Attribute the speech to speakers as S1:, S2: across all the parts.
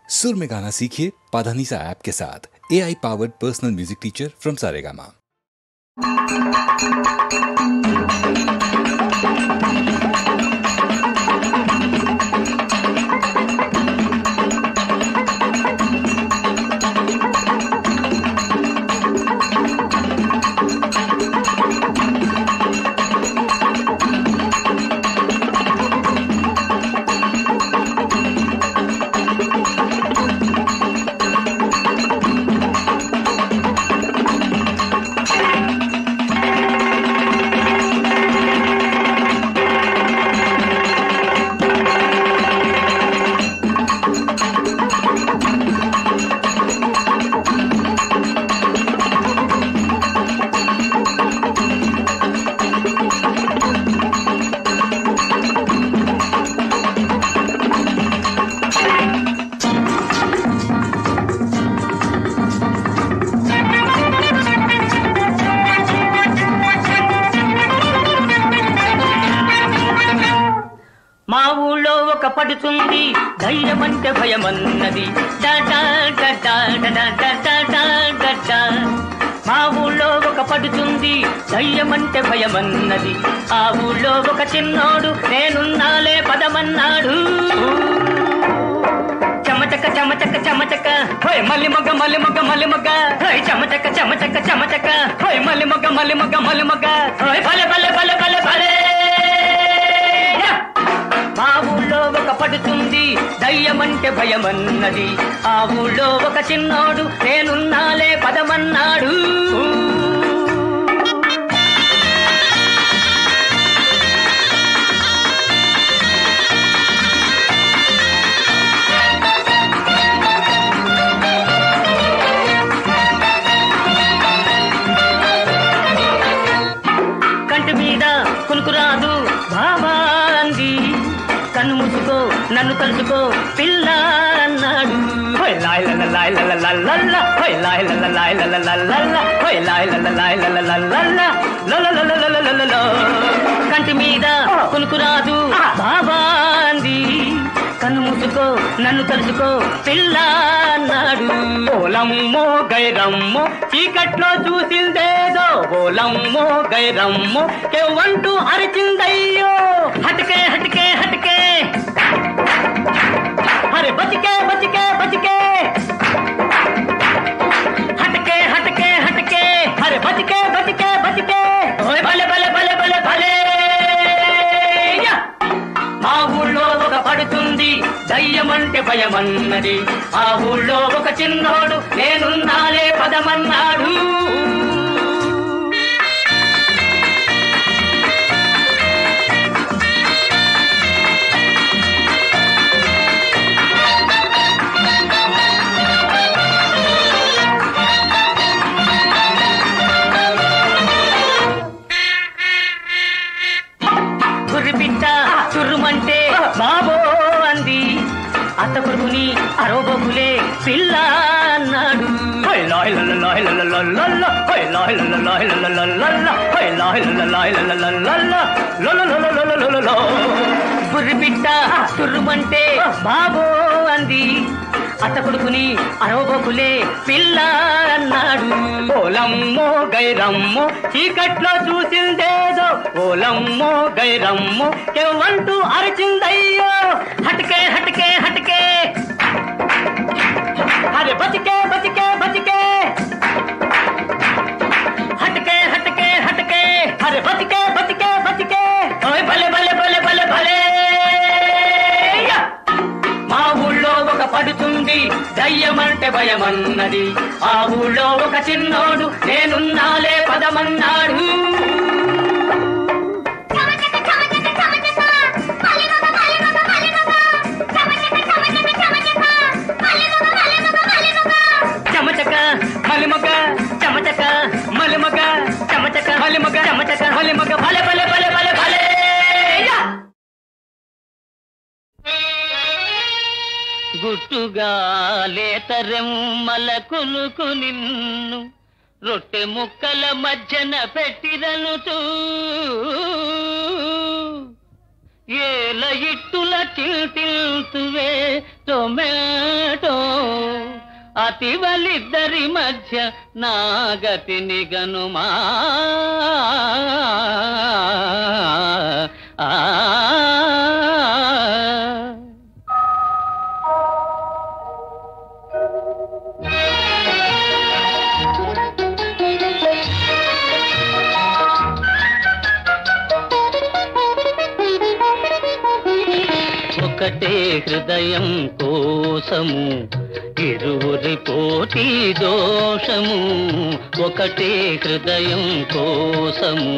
S1: सुर में गाना सीखिए पाधानीसा ऐप के साथ। AI powered personal music teacher from Saregama.
S2: పడుతుంది ధైర్యమంటే భయమన్నది మా ఊళ్ళో ఒక పడుతుంది ధైర్యమంటే భయమన్నది ఆ ఊళ్ళో ఒక చిన్నోడు నేనున్నాలే పదమన్నాడు చమచక చమచక చమచక హోయ్ మల్లి మొగ్గ మల్లి మొగ్గ మల్లి మొగ్గ హోయ్ చమచక చమచక చమచక హోయ్ మల్లి మొగ్గ మల్లి మొగ్గ మల్లి మొగ్గ హోయ్ భలే భలే భలే భలే భలే మా ఊళ్ళో ఒక పడుతుంది దయ్యమంటే భయమన్నది ఆ ఊళ్ళో ఒక చిన్నోడు నేనున్నాలే పదమన్నాడు కంటి మీద కునుకురాదు బాబా అంది కన్ను మూసుకో నన్ను తలుచుకో పిల్ల అన్నాడు కంటి మీద కునుకురాదు బాబా అంది కన్ను మూసుకో నన్ను తలుచుకో పిల్ల అన్నాడు ఓలమ్మో గైరమ్మో చీకట్లో చూసిందేదో ఓలమ్మో గైరమ్మో కేవంటూ అరిచిందయ్యో హటకే హటకే హటకే అరే బతికే బతికే బతికే హటకే హటకే హటకే అరే బతికే బతికే బతికే ఓయ్ భలే భలే భలే భలే భలే మా ఊళ్ళో ఒక పడుతుంది దయ్యమంటే భయమన్నది ఆ ఊళ్ళో ఒక చిన్నోడు నేనున్నాలే పదమన్నాడు చుర్రుమంటే బాబో అంది అత్త కొడుకుని అరోబోకులే పిల్ల అన్నాడు బుర్రి పిట్ట చుర్రుమంటే బాబో అంది అత్త కొడుకుని అరోబోకులే పిల్ల అన్నాడు ఓలమ్మో గైరమ్మో చీకట్లో చూసిందేదో ఓలమ్మో గైరమ్మో కేవంటూ అరిచిందయ్యో హటకే హటకే హటకే అరే బతికే బతికే బతికే హటకే హటకే హటకే అరే బతికే బతికే బతికే ఓయ్ భలే భలే భలే భలే భలే మా ఊళ్ళో ఒక పడుతుంది దయ్యమంటే భయమన్నది ఆ ఊళ్ళో ఒక చిన్నోడు నేనున్నాలే పదమన్నాడు చమచక మలిమగ చమచక మలిమగ చమచక మలిమగ చమచక మలిమగ భలే భలే భలే భలే భలే గుట్టుగా లేతరెమ్మల కులుకు నిన్ను రొట్టె ముక్కల మధ్యన పెట్టిరనుతూ ఏల ఇట్టుల తిల్తువే టొమాటో పాతివలిద్దరి మధ్య నాగతిని గనుమా ఒకటే హృదయం కోసము ఇరువురి పోటీ దోషము ఒకటే హృదయం కోసము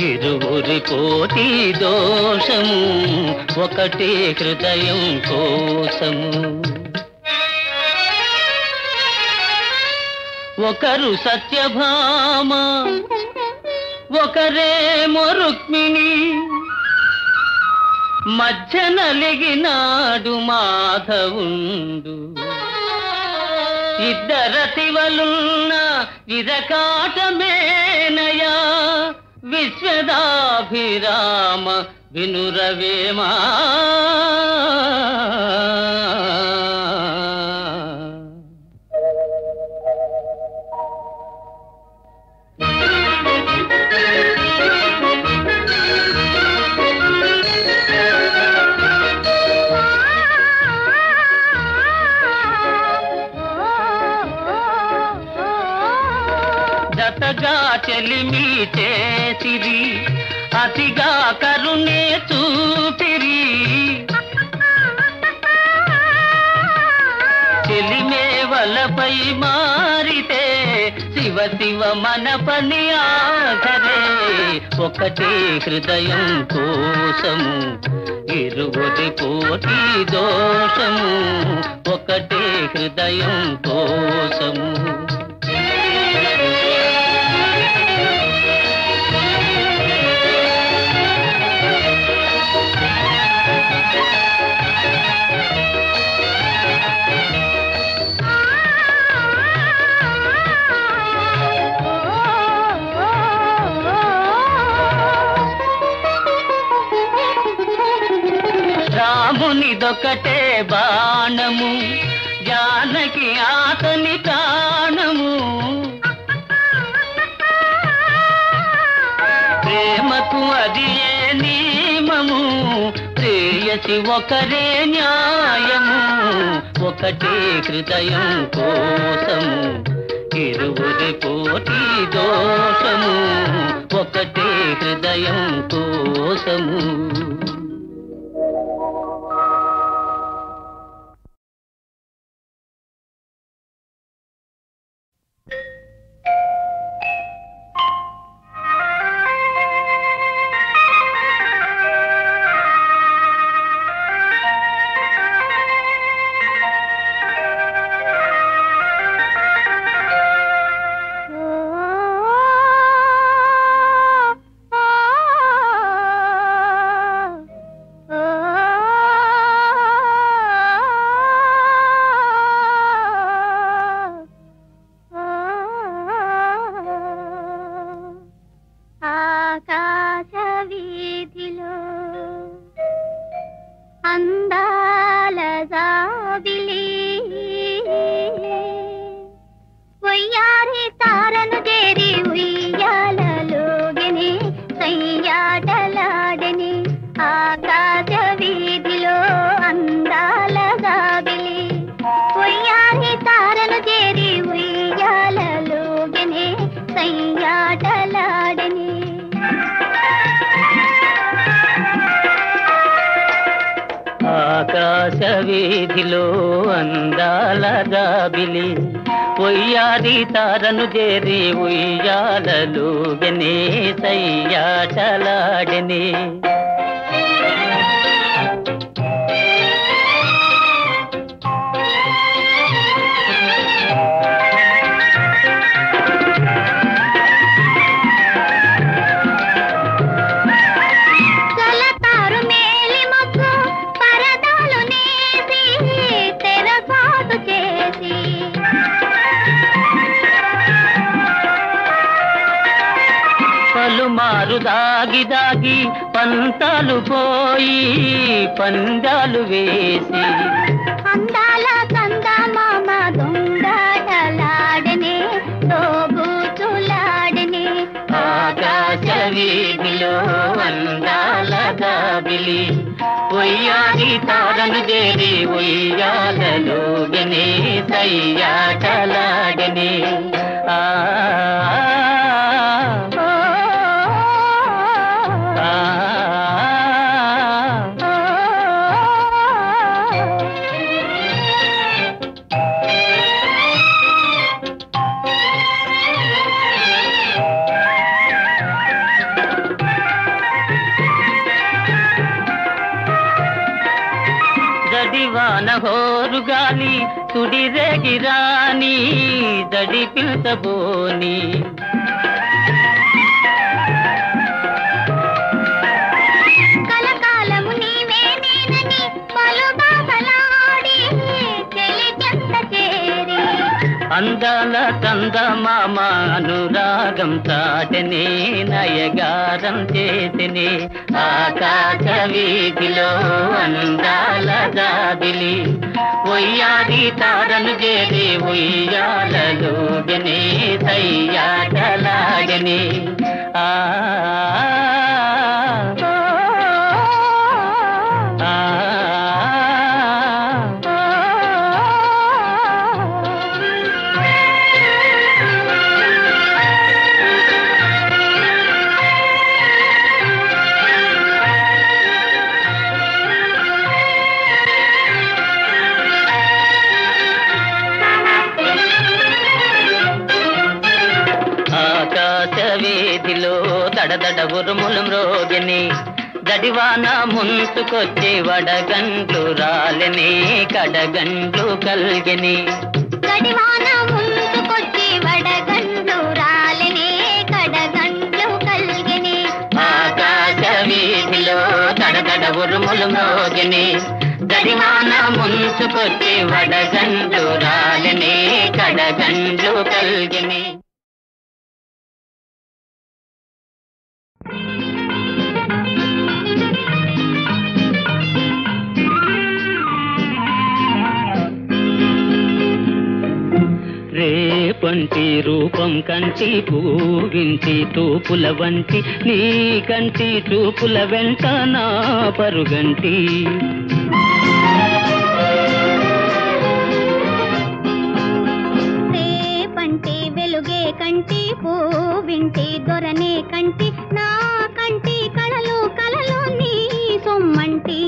S2: ఇరువురి పోటీ దోషము ఒకటే హృదయం కోసము ఒకరు సత్యభామ ఒకరేమో రుక్మిణి మధ్య నలిగినాడు మాధవుండు ఇద్దరతివలున్న ఇరకాటమేనయా విశ్వదాభిరామ వినురవేమా జతగా చెలిమి చేసిరి అతిగా కరుణే చూపిరి చెలిమే వలపై మారితే శివ శివ మన పని ఆఖరే ఒకటే హృదయం కోసము ఇరువురి పోటీ దోషము ఒకటే హృదయం కోసము రామునిదొకటే బాణము జానకి ఆతని ప్రాణము ప్రేమకు అది ఏ నియమము ప్రేయసి ఒకరే న్యాయము ఒకటే హృదయం కోసము ఇరువురి పోటీ దోషము ఒకటే హృదయం కోసము ఆకాశ వీధిలో అందాల జాబిలి పొయ్యాది తారను చేరి ఉయ్యాలలుగనే సయ్యాటలాడనే పలుమారు దాగి దాగి పంతాలు పోయి పందాలు వేసి
S3: అందాల కంద మామ దొంగ
S2: జాబిలి ఒయ్యారి తారను చేరి ఒయ్యాలలోగనే సయ్యాటలాగనే ఆ దడివాన హోరుగాలి సుడిరేగిరాని దడి పిల్చబోని
S3: కలకాలము నీవే నేనని పలు బాధలాడి చెలికెంత చేరి
S2: అందాల చందమామ అనురాగం చాటనే నయగారం చేసినే ఆకాశ వీధిలో అందాల జాబిలి ఒయ్యారి తారను చేరి ఉయ్యాలలోగనే సయ్యాటలాగనే ఆ వీధిలో దడదడ ఉరుములు మ్రోగని దడివాన ముంచుకొచ్చి వడగండ్లు రాలని కడగండ్లు కల్గని
S3: గడివాన ముందుకొచ్చి వడగండ్లు రాలని కడగండ్లు కల్గని
S2: ఆకాశ వీధిలో దడదడ ఉరుములు మ్రోగని దడివాన ముంచుకొచ్చి వడగండ్లు రాలని కడగండ్లు కల్గని రేపంటి రూపం కంటి పూవింటి తూపుల వంటి నీ కంటి చూపుల వెంట నా పరుగంటి
S3: రేపంటి వెలుగే కంటి పూవింటి దొరనే కంటి నా కంటి కళలు కళలు నీ సొమ్మంటి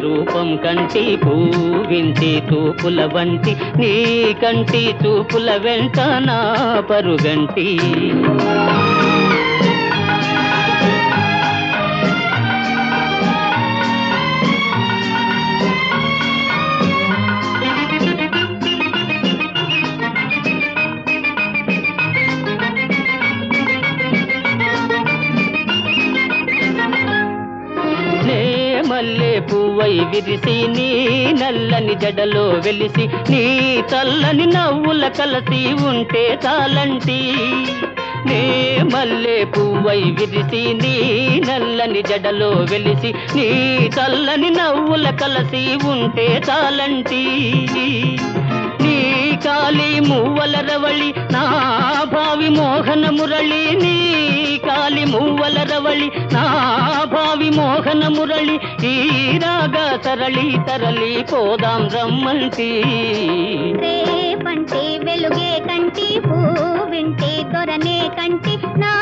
S3: రూపం కంటి పూవింటి తూపుల వంటి నీ కంటి చూపుల వెంట నా పరుగంటి మల్లె పువ్వై విరిసి నీ నల్లని జడలో వెలిసి నీ చల్లని నవ్వుల కలసి ఉంటే చాలంటి నే మల్లె పువ్వై విరిసి నీ నల్లని జడలో వెలిసి నీ చల్లని నవ్వుల కలసి ఉంటే చాలంటి నీ కాలి మువ్వల రవళి నా భావి మోహన మురళి నీ కాలి మువ్వల రవళి నా భావి మోహన మురళి ఈ రాగా తరళి తరలి పోదాం రమ్మంటి రేపంటి వెలుగే కంటి పూవింటి దొరనే కంటి నా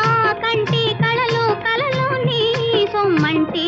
S3: కంటి కళలు కళలు నీ సొమ్మంటి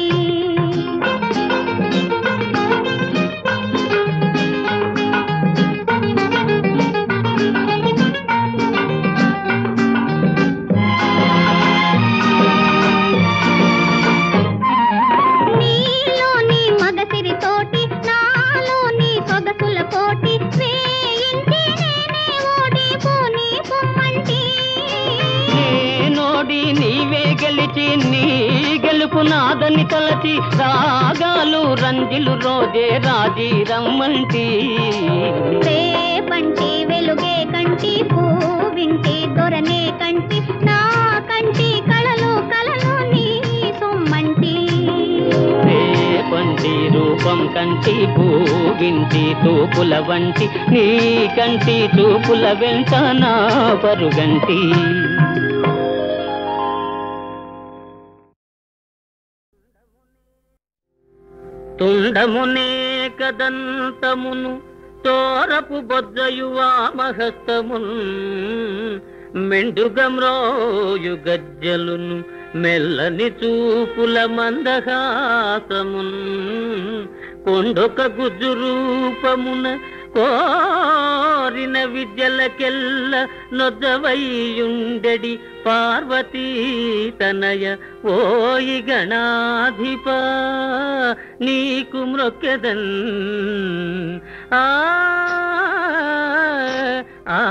S2: నాదని తలచి రాగాలు రంజిలు రోజే రాజీ రమ్మంటి
S3: రేపంటి వెలుగే కంటి పూవింటి దొరనే కంటి నా కంటి కళలు కళలు నీ సొమ్మంటి
S2: రేపంటి రూపం కంటి పూవింటి తూపుల వంటి నీ కంటి తూపుల వెంట నా పరుగంటి తుండమునే కదంతమును తోరపు బొజ్జయువా మహస్తమున్ మెండుగమ్రోయు గజ్జలును మెల్లని చూపుల మందహాసమున్ కొండొక గుజ్జు రూపమున కోరిన విద్యలకెల్ల నొద్దవైయుండెడి పార్వతీ తనయ ఓయి గణాధిప నీకు మ్రొక్కెదన్ ఆ ఆ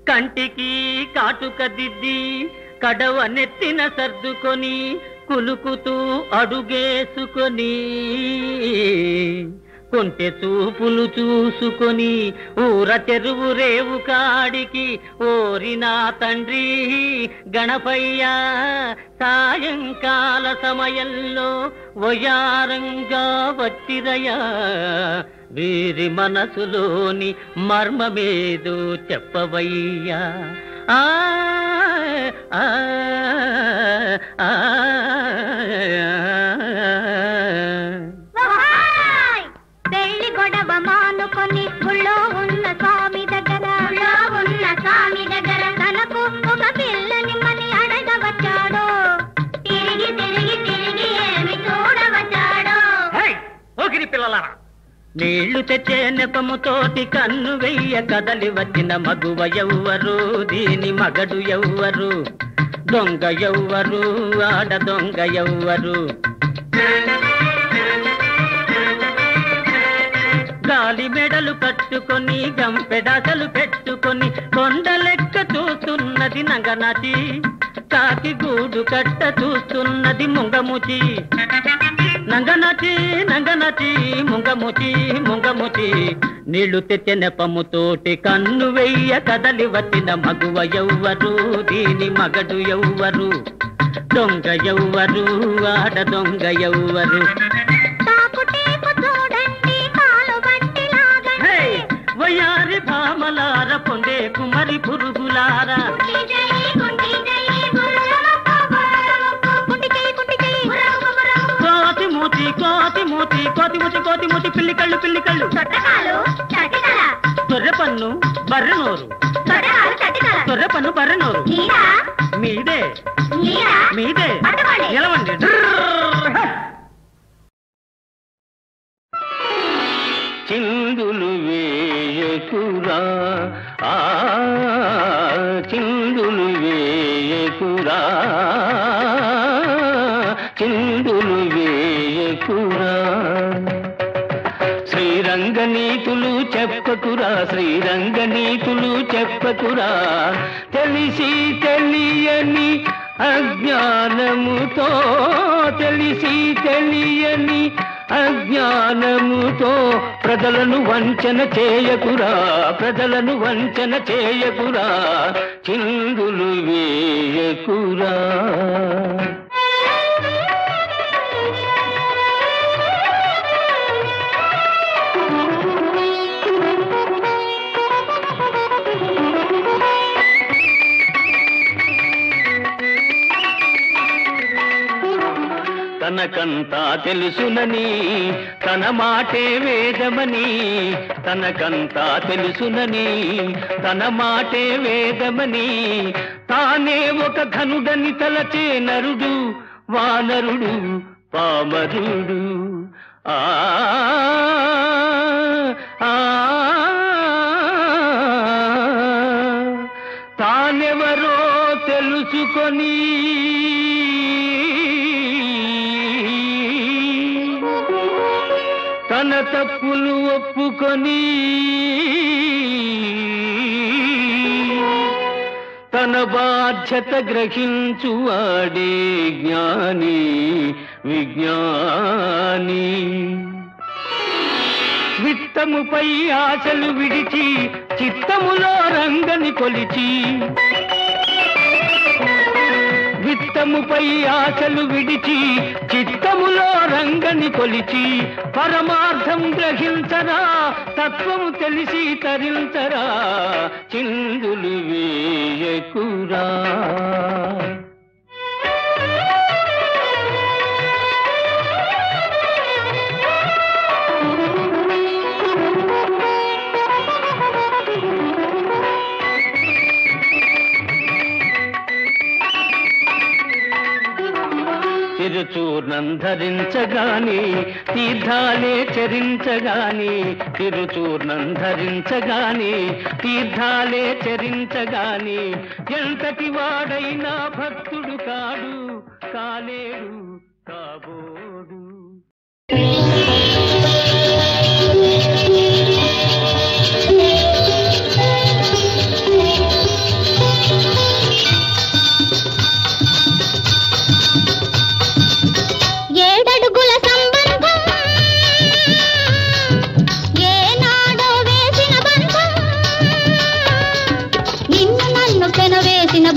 S2: కంటికి కాటుక దిద్ది కడవ నెత్తిన సర్దుకొని కులుకుతూ అడుగేసుకొని కొంటె చూపులు చూసుకొని ఊర చెరువు రేవు కాడికి ఓరినా తండ్రి గణపయ్య సాయంకాల సమయంలో వయారంగా వచ్చిరయా వీరి మనసులోని మర్మమేదో చెప్పవయ్యా ఆ ఆ ఆ
S3: పెళ్లి గొడవ మానుకొని గుళ్ళో ఉన్న స్వామి దగ్గర తనకు ఒక పిల్లని మని అడగవచ్చాడో తిరిగి తిరిగి తిరిగి ఏమి చూడవచ్చాడో
S2: ఓగిరి పిల్లలారా నీళ్లు తెచ్చే నెపముతోటి కన్ను వెయ్య కదలి వచ్చిన మగువ ఎవ్వరు దీని మగడు ఎవ్వరు దొంగ ఎవ్వరు ఆడ దొంగ ఎవ్వరు గాలి మెడలు కట్టుకొని గంపెడాసలు పెట్టుకొని కొండ లెక్క చూస్తున్నది నంగనాచి కాకి గూడు కట్ట చూస్తున్నది ముంగముచి నంగనాచి నంగనాచి ముంగముచి ముంగముచి నీళ్లు తెచ్చే నెపముతోటి కన్ను వెయ్య కదలి వచ్చిన మగువ ఎవ్వరు దీని మగడు ఎవ్వరు దొంగ ఎవ్వరు ఆడ దొంగ ఎవ్వరు వయారి భామలార పొందే కుమరి పురుగులారా కోతి మూతి పిల్లి కళ్ళు తొర్రె పన్ను బర్రెనోరు తొర్రె పన్ను బర్రెనోరు మీదే నిలవండి చిందులు వేయకురా చిందులు వేయకురా చిందులు వేయకురా శ్రీరంగనీతులు చెప్పకురా శ్రీరంగనీతులు చెప్పకురా తెలిసి తెలియని
S4: అజ్ఞానముతో తెలిసి తెలియని అజ్ఞానముతో ప్రజలను వంచన చేయకురా, ప్రజలను వంచన చేయకురా, చిందులు వేయకురా. తనకంతా తెలుసునని తన మాటే వేదమని, తనకంతా తెలుసునని తన మాటే వేదమని, తానే ఒక ఘనుడని తలచే నరుడు వానరుడు పామరుడు. ఆ తానెవరో తెలుసుకొని తన తప్పులు ఒప్పుకొని తన బాధ్యత గ్రహించువాడే జ్ఞాని విజ్ఞాని. విత్తముపై ఆశలు విడిచి చిత్తములో రంగని కొలిచి, విత్తముపై ఆశలు విడిచి చిత్తములో రంగని కొలిచి, పరమార్థం గ్రహించరా, తత్వము తెలిసి తరించరా, చిందులు వేయకురా. తిరుచూర్ణం ధరించగాని తీర్థాలే చరించగాని, తిరుచూర్ణం ధరించగాని తీర్థాలే చరించగాని, ఎంతటి వాడైనా భక్తుడు కాడు కాలేడు కాబోడు.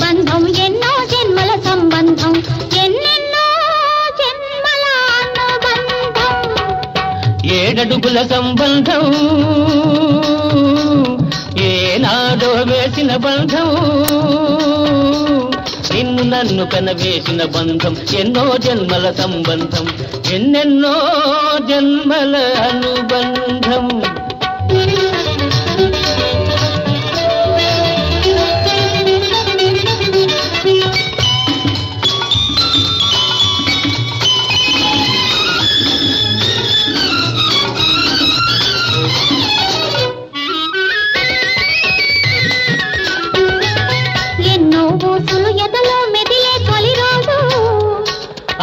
S3: బంధం ఎన్నో జన్మల సంబంధం, ఎన్నెన్నో జన్మల అనుబంధం.
S4: ఏడడుగుల సంబంధం ఏనాడో వేసిన బంధం, నిన్ను నన్ను కనవేసిన బంధం ఎన్నో జన్మల సంబంధం, ఎన్నెన్నో జన్మల అనుబంధం.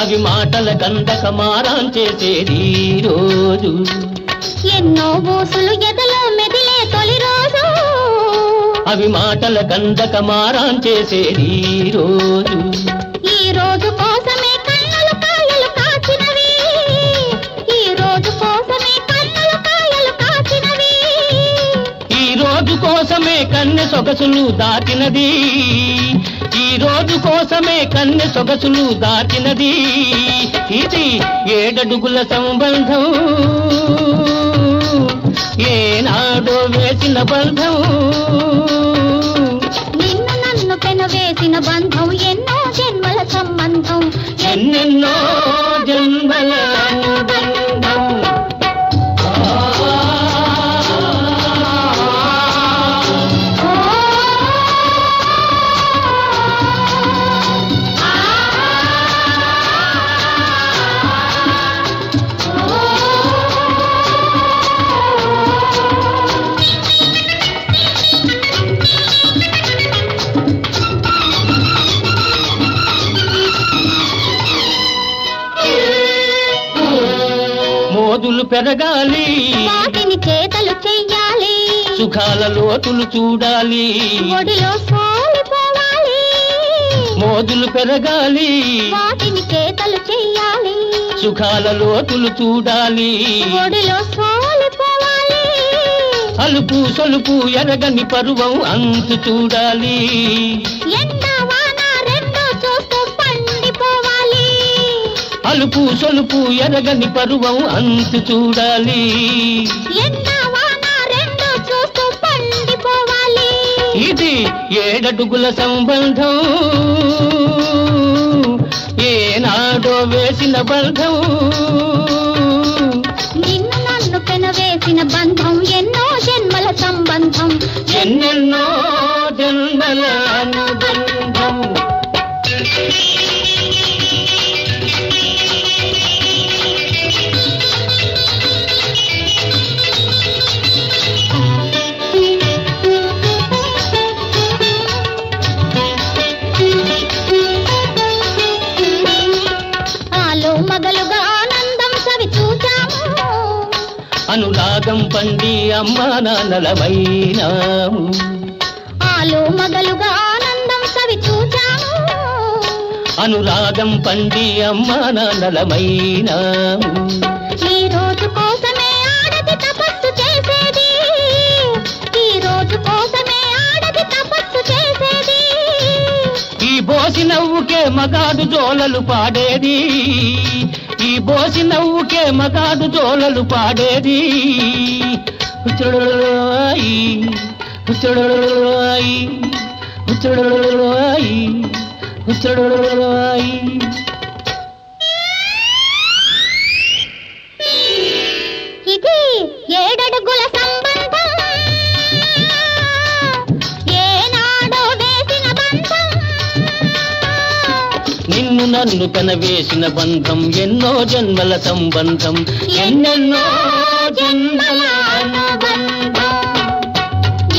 S4: అవి మాటల కందక మారాం చేసేది రోజు,
S3: ఎన్నో ఊసులు ఎదలో మెదిలే తొలి రోజు,
S4: అవి మాటల కందక మారాం చేసేది రోజు.
S3: ఈ రోజు కోసమే కన్నులు కాయలు కాచినవి, ఈ రోజు కోసమే కన్నులు కాయలు కాచినవి,
S4: ఈ రోజు కోసమే కన్నె సొగసులు దాటినది, ఈ రోజు కోసమే కన్నె సొగసులు దాటినది. ఇది ఏడడుగుల సంబంధం ఏనాడో వేసిన బంధం,
S3: నిన్ను నన్ను పెనవేసిన బంధం ఎన్నో జన్మల సంబంధం,
S4: ఎన్నెన్నో జన్మల అనుబంధం. మోదులు పెరగాలి,
S3: వాటిని చేతలు చెయ్యాలి,
S4: సుఖాల లోతులు చూడాలి,
S3: ఒడిలో సోలిపోవాలి,
S4: మోదులు పెరగాలి,
S3: వాటిని కేకలు చెయ్యాలి,
S4: సుఖాల లోతులు చూడాలి,
S3: ఒడిలో సోలిపోవాలి,
S4: అలుపు సొలుపు ఎరగని పరువం అంతు చూడాలి,
S3: ఎండ వాన రెండు చూస్తూ పండిపోవాలి,
S4: అలుపు సొలుపు ఎరగని పరువం అంతు చూడాలి,
S3: ఎండ వాన రెండు చూస్తూ పండిపోవాలి.
S4: ఇది 7 అడుగుల సంబంధం, ఏనాడో వేసిన బంధం,
S3: నిన్ను నన్ను పెనవేసిన బంధం, ఎన్నో జన్మల సంబంధం,
S4: ఎన్నెన్నో జన్మల అనుబంధం.
S3: మగలుగా ఆనందం సవి చూచాము,
S4: అనురాగం పండి అమ్మా నాన్నలమైనాము,
S3: ఆలు మగలుగా ఆనందం సవి చూచాము,
S4: అనురాగం పండి అమ్మా నాన్నలమైనాము.
S3: ఈ రోజు కోసమే ఆడది తపస్సు చేసేది, ఈ రోజు కోసమే ఆడది తపస్సు చేసేది,
S4: ఈ బోసి నవ్వుకే మగాడు జోలలు పాడేది, ఈ బోసి నవ్వుకే మగాడు జోలలు పాడేది. హుచ్చడోయి హుచ్చడోయి హుచ్చడోయి హుచ్చడోయి.
S3: ఇది 7 అడుగుల సంబంధం, ఏనాడో వేసిన బంధం,
S4: నిన్ను నన్ను కనవేసిన బంధం, ఎన్నో జన్మల సంబంధం, ఎన్నెన్నో జన్మల అనుబంధం.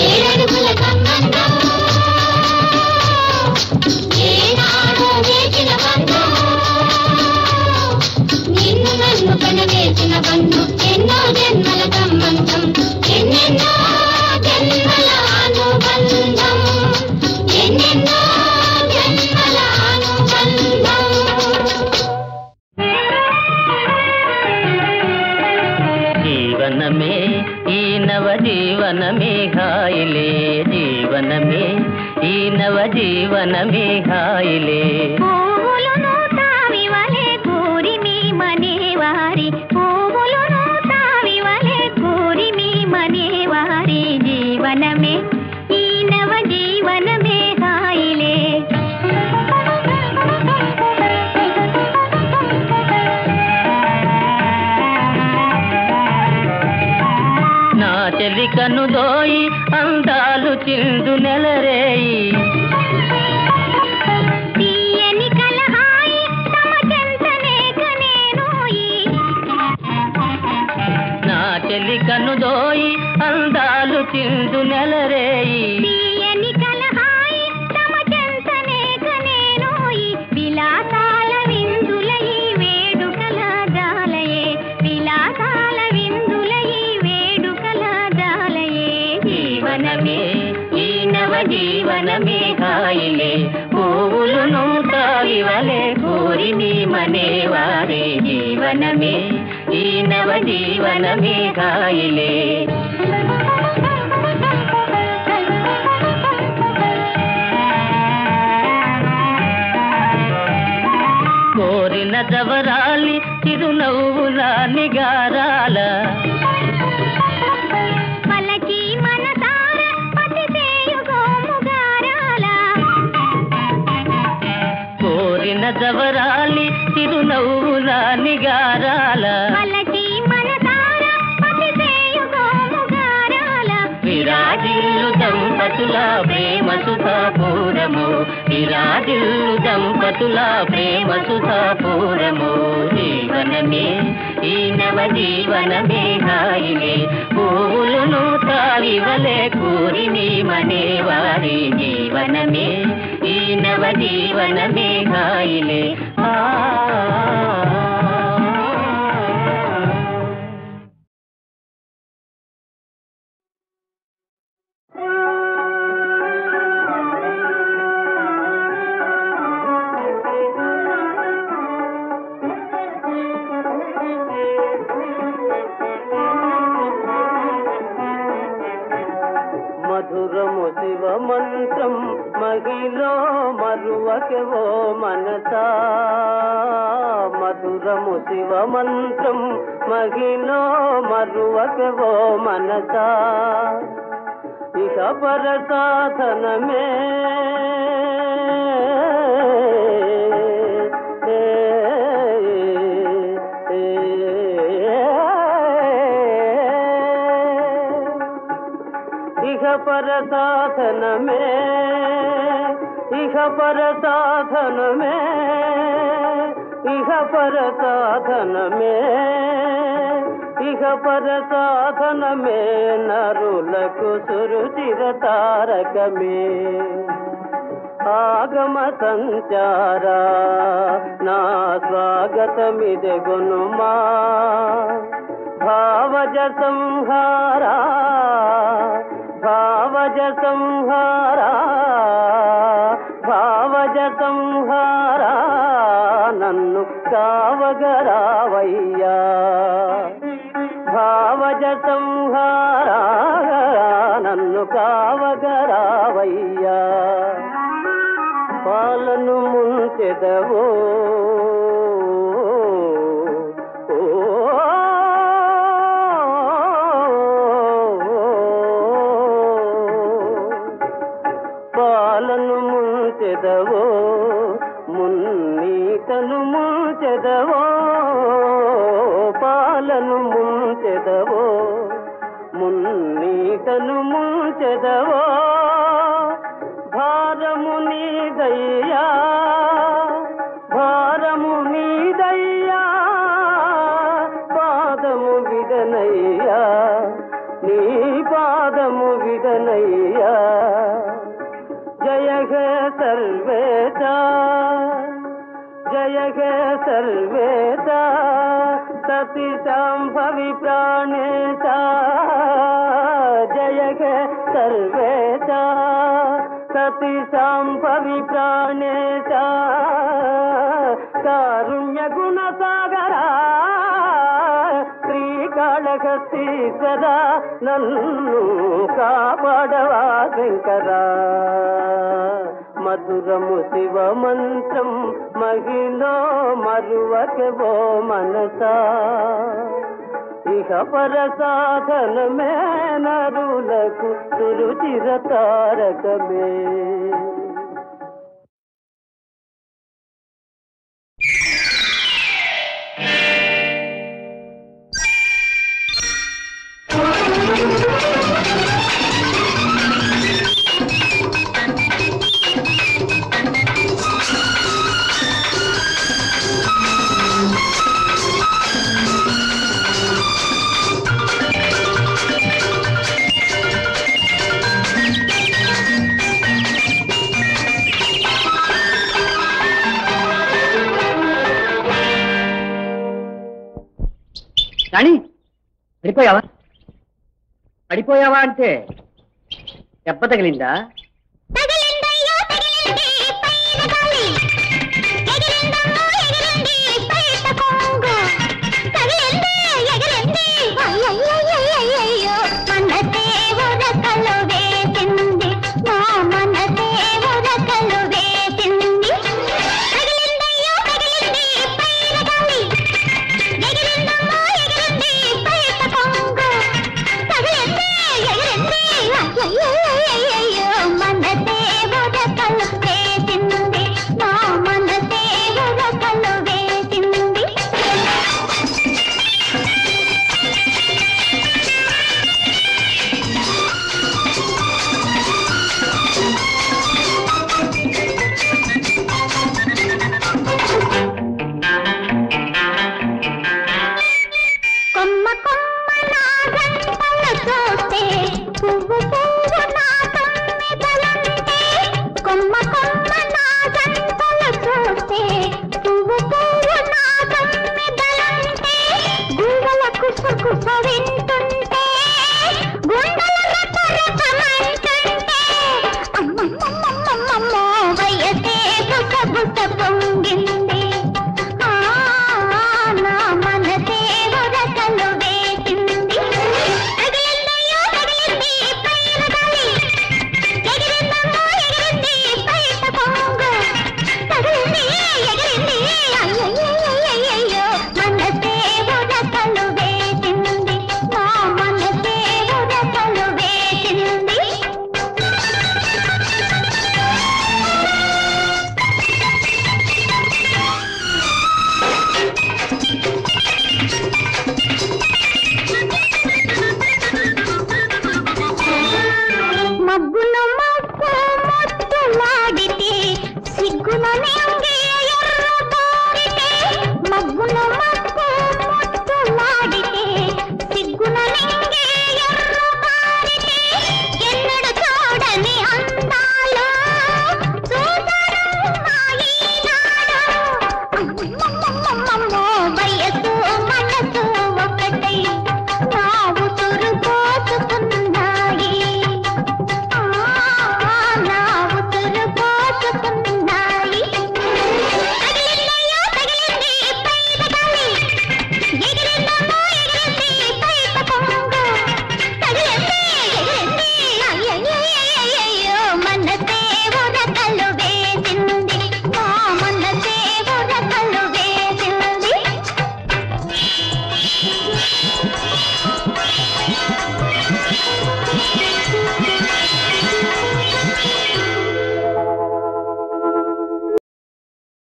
S3: 7 అడుగుల సంబంధం, ఏనాడో వేసిన బంధం, నిన్ను నన్ను కనవేసిన బంధం, ఎన్నో జన్మల సంబంధం, ఎన్నెన్నో జన్మల అనుబంధం, ఎన్నెన్నో జన్మల అనుబంధం.
S2: జీవనమే ఈ నవ జీవనమే హాయిలే, జీవనమే ఈ నవ జీవనమే హాయిలే.
S3: పువ్వులను తావివలే కూరిమి మనేవారి, పువ్వులను తావివలే కూరిమి మనేవారి, జీవనమే ఈ నవ జీవనమే హాయిలే.
S2: నా చెలి కనుదోయి అందాలు చిందు నెలరేయి,
S3: తీయని కలహాయి తమ చెంతనే కనేనోయి,
S2: నా చెలి కనుదోయి అందాలు చిందు నెలరేయి,
S3: తీయని కలహాయి తమ చెంతనే కనేనోయి, విలాసాల విందులయి వేడుకల జాలయే, విలాసాల విందులయి వేడుకల జాలయే.
S2: జీవనమే ఈ నవ జీవనమే హాయిలే, పువ్వులను తావివలే కోరిమి మనేవారే, జీవనమే ఈ నవ జీవనమే హాయిలే. కోరిన జవరాలి చిరునవ్వుల నిగారాల,
S3: పలకి మనసార పతిసేయుగోముగారాల,
S2: కోరిన జవరాలి చిరునవ్వుల నిగారాల,
S3: పలకి మనసార పతిసేయుగోముగారాల,
S2: విరాజిల్లు దంపతుల ప్రేమ సుధాపూరము, విరాజిల్లు దంపతుల ప్రేమ సుధాపూరము. జీవనమే ఈ నవ జీవనమే హాయిలే, పువ్వులను తావివలే కూరిమి మనేవారి, జీవనమే ఈ నవ జీవనమే హాయిలే.
S5: మరువకెవో మనసా మధురము శివ మంత్రం మహిలో మరువకెవో మనసా ఇక పర సాధనమే ఇహ పర సాధనమే ఇహ పర సాధనమే ఇహ పర సాధనమే ఇహ పర సాధనమే నరులకు సురుచిర తారకమే ఆగమ సంచారా నా స్వాగతమిదే గునుమా భావజ సంహారా భావజ సంహారా భావజ సంహారా నన్ను కావగరావయ్యా భావజ సంహారా నన్ను కావగరావయ్యా పాలను ముంచెదవో పాలను ముంచెదవో మున్నీతను ముంచెదవో పాలను ముంచెదవో మున్నీతను ముంచెదవో భారము నీదయ్యా భారము నీదయ్యా పాదము విదనయ్యా నీ పాదము విదనయ్యా జయ హే సర్వేత జయ హే సర్వేత సతి సంభవి ప్రాణేశ జయ హే సర్వేత సతి సంభవి ప్రాణేశ కారుణ్య గుణ సాగరా శ్రీకాళహస్తీశ్వర నన్ను కాపాడవా శంకరా మధురము శివ మంత్రం మహిలో మరువకెవో మనసా ఇహ పర సాధనమే నరులకు సురుచిర తారకమే
S2: రాణి పడిపోయావా పడిపోయావా అంటే దెబ్బ తగిలిందా